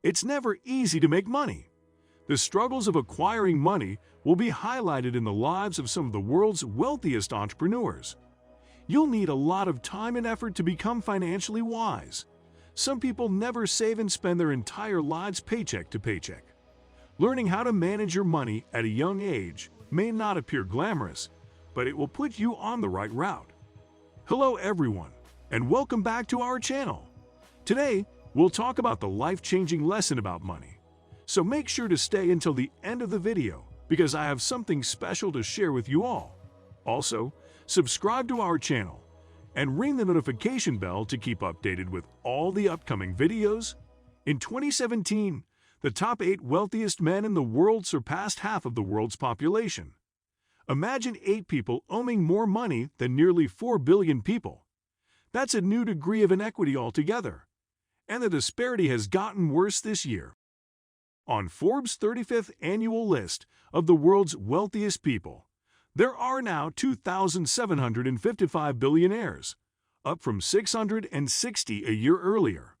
It's never easy to make money. The struggles of acquiring money will be highlighted in the lives of some of the world's wealthiest entrepreneurs. You'll need a lot of time and effort to become financially wise. Some people never save and spend their entire lives paycheck to paycheck. Learning how to manage your money at a young age may not appear glamorous, but it will put you on the right route. Hello everyone, and welcome back to our channel. Today, we'll talk about the life-changing lesson about money. So make sure to stay until the end of the video because I have something special to share with you all. Also, subscribe to our channel and ring the notification bell to keep updated with all the upcoming videos. In 2017, the top 8 wealthiest men in the world surpassed half of the world's population. Imagine 8 people owning more money than nearly 4 billion people. That's a new degree of inequity altogether. And the disparity has gotten worse this year. On Forbes' 35th annual list of the world's wealthiest people, there are now 2,755 billionaires, up from 660 a year earlier.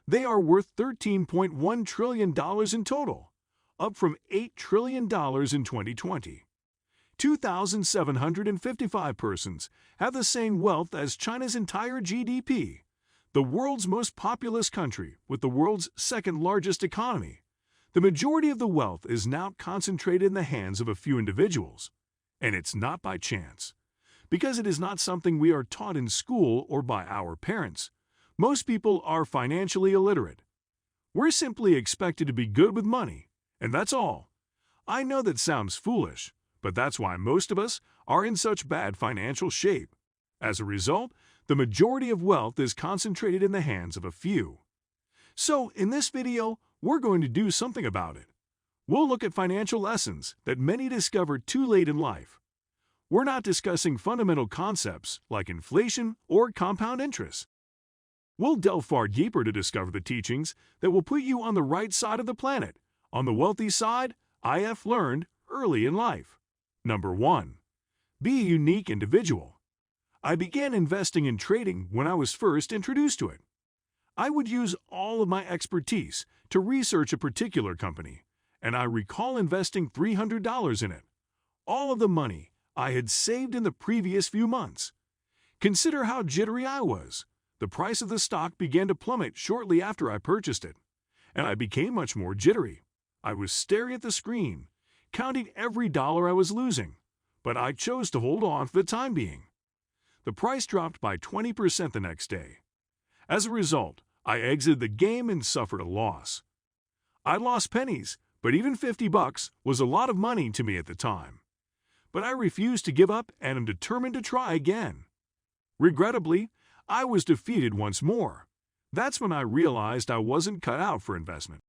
They are worth $13.1 trillion in total, up from $8 trillion in 2020. 2,755 persons have the same wealth as China's entire GDP, the world's most populous country with the world's second-largest economy. The majority of the wealth is now concentrated in the hands of a few individuals. And it's not by chance. Because it is not something we are taught in school or by our parents. Most people are financially illiterate. We're simply expected to be good with money, and that's all. I know that sounds foolish, but that's why most of us are in such bad financial shape. As a result, the majority of wealth is concentrated in the hands of a few. So, in this video, we're going to do something about it. We'll look at financial lessons that many discover too late in life. We're not discussing fundamental concepts like inflation or compound interest. We'll delve far deeper to discover the teachings that will put you on the right side of the planet, on the wealthy side IF learned early in life. Number 1. Be a unique individual. I began investing in trading when I was first introduced to it. I would use all of my expertise to research a particular company, and I recall investing $300 in it, all of the money I had saved in the previous few months. Consider how jittery I was. The price of the stock began to plummet shortly after I purchased it, and I became much more jittery. I was staring at the screen, counting every dollar I was losing, but I chose to hold on for the time being. The price dropped by 20% the next day. As a result, I exited the game and suffered a loss. I lost pennies, but even $50 was a lot of money to me at the time. But I refused to give up and am determined to try again. Regrettably, I was defeated once more. That's when I realized I wasn't cut out for investment.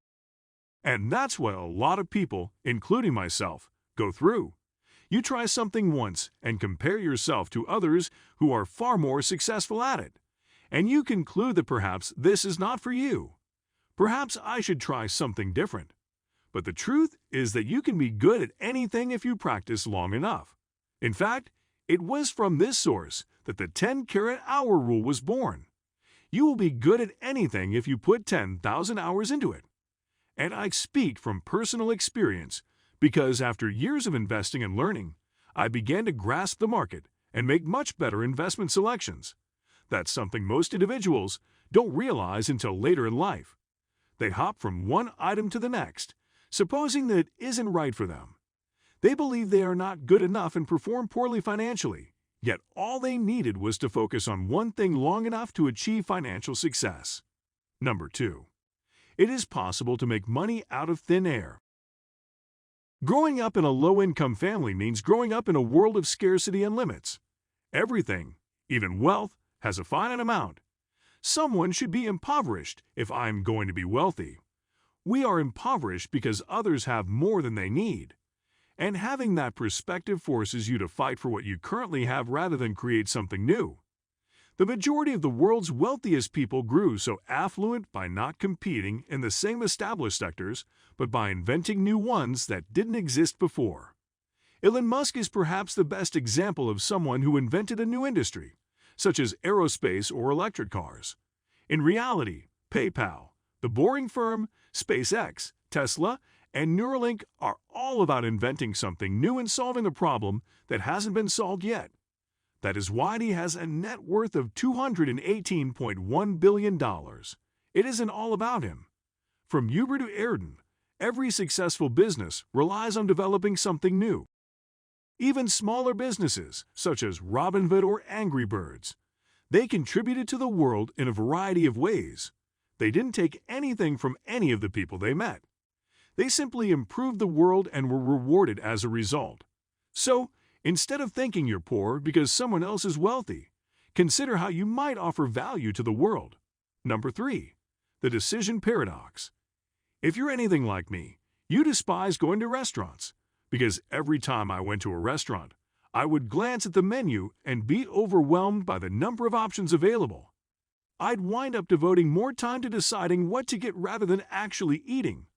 And that's what a lot of people, including myself, go through. You try something once and compare yourself to others who are far more successful at it. And you conclude that perhaps this is not for you. Perhaps I should try something different. But the truth is that you can be good at anything if you practice long enough. In fact, it was from this source that the 10-carat-hour rule was born. You will be good at anything if you put 10,000 hours into it. And I speak from personal experience because after years of investing and learning, I began to grasp the market and make much better investment selections. That's something most individuals don't realize until later in life. They hop from one item to the next, supposing that it isn't right for them. They believe they are not good enough and perform poorly financially, yet all they needed was to focus on one thing long enough to achieve financial success. Number 2. It is possible to make money out of thin air. Growing up in a low-income family means growing up in a world of scarcity and limits. Everything, even wealth, has a finite amount. Someone should be impoverished if I'm going to be wealthy. We are impoverished because others have more than they need. And having that perspective forces you to fight for what you currently have rather than create something new. The majority of the world's wealthiest people grew so affluent by not competing in the same established sectors, but by inventing new ones that didn't exist before. Elon Musk is perhaps the best example of someone who invented a new industry, such as aerospace or electric cars. In reality, PayPal, The Boring Firm, SpaceX, Tesla, and Neuralink are all about inventing something new and solving a problem that hasn't been solved yet. That is why he has a net worth of $218.1 billion. It isn't all about him. From Uber to Ayrton, every successful business relies on developing something new. Even smaller businesses, such as Robinhood or Angry Birds, they contributed to the world in a variety of ways. They didn't take anything from any of the people they met. They simply improved the world and were rewarded as a result. So, instead of thinking you're poor because someone else is wealthy, consider how you might offer value to the world. Number 3. The decision paradox. If you're anything like me, you despise going to restaurants, because every time I went to a restaurant, I would glance at the menu and be overwhelmed by the number of options available. I'd wind up devoting more time to deciding what to get rather than actually eating.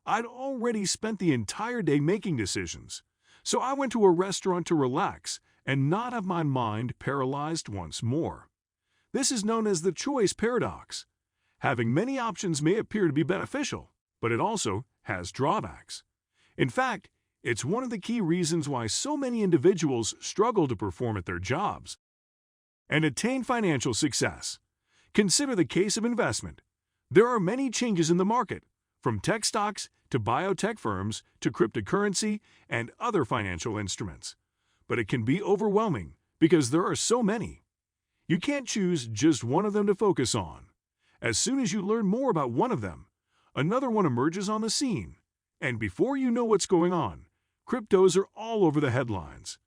I'd already spent the entire day making decisions, so I went to a restaurant to relax and not have my mind paralyzed once more. This is known as the choice paradox. Having many options may appear to be beneficial, but it also has drawbacks. In fact, it's one of the key reasons why so many individuals struggle to perform at their jobs and attain financial success. Consider the case of investment. There are many changes in the market, from tech stocks to biotech firms to cryptocurrency and other financial instruments. But it can be overwhelming because there are so many. You can't choose just one of them to focus on. As soon as you learn more about one of them, another one emerges on the scene. And before you know what's going on, cryptos are all over the headlines.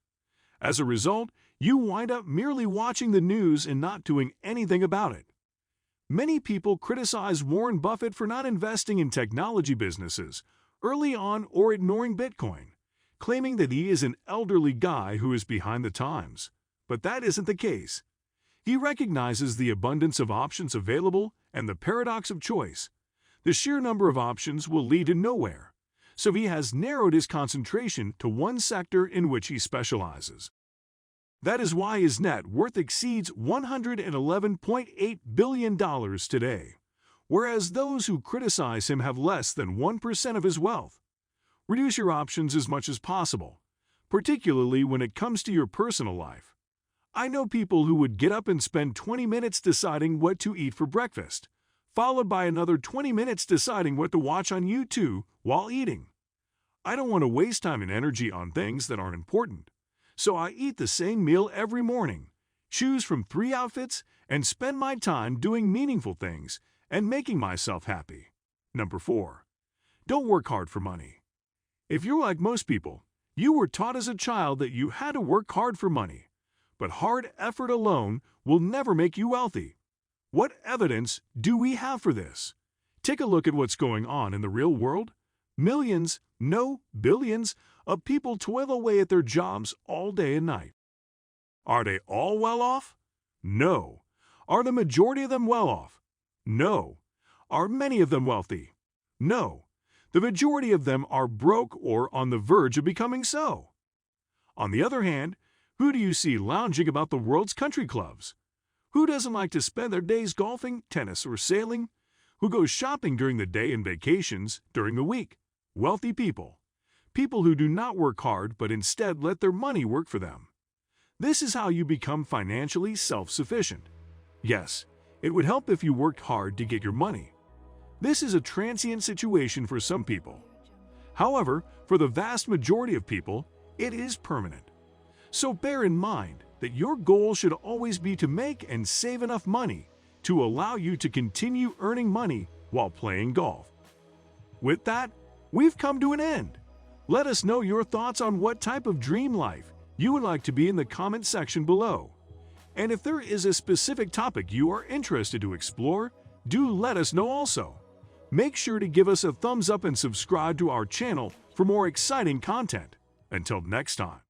As a result, you wind up merely watching the news and not doing anything about it. Many people criticize Warren Buffett for not investing in technology businesses early on or ignoring Bitcoin, claiming that he is an elderly guy who is behind the times. But that isn't the case. He recognizes the abundance of options available and the paradox of choice. The sheer number of options will lead to nowhere, so he has narrowed his concentration to one sector in which he specializes. That is why his net worth exceeds $111.8 billion today, whereas those who criticize him have less than 1% of his wealth. Reduce your options as much as possible, particularly when it comes to your personal life. I know people who would get up and spend 20 minutes deciding what to eat for breakfast, followed by another 20 minutes deciding what to watch on YouTube while eating. I don't want to waste time and energy on things that aren't important. So I eat the same meal every morning, choose from 3 outfits, and spend my time doing meaningful things and making myself happy. Number 4. Don't work hard for money. If you're like most people, you were taught as a child that you had to work hard for money. But hard effort alone will never make you wealthy. What evidence do we have for this? Take a look at what's going on in the real world. Millions, no, billions, of people toil away at their jobs all day and night. Are they all well off? No. Are the majority of them well off? No. Are many of them wealthy? No. The majority of them are broke or on the verge of becoming so. On the other hand, who do you see lounging about the world's country clubs? Who doesn't like to spend their days golfing, tennis, or sailing? Who goes shopping during the day and vacations during the week? Wealthy people. People who do not work hard but instead let their money work for them. This is how you become financially self-sufficient. Yes, it would help if you worked hard to get your money. This is a transient situation for some people. However, for the vast majority of people, it is permanent. So bear in mind that your goal should always be to make and save enough money to allow you to continue earning money while playing golf. With that, we've come to an end. Let us know your thoughts on what type of dream life you would like to be in the comment section below. And if there is a specific topic you are interested to explore, do let us know also. Make sure to give us a thumbs up and subscribe to our channel for more exciting content. Until next time.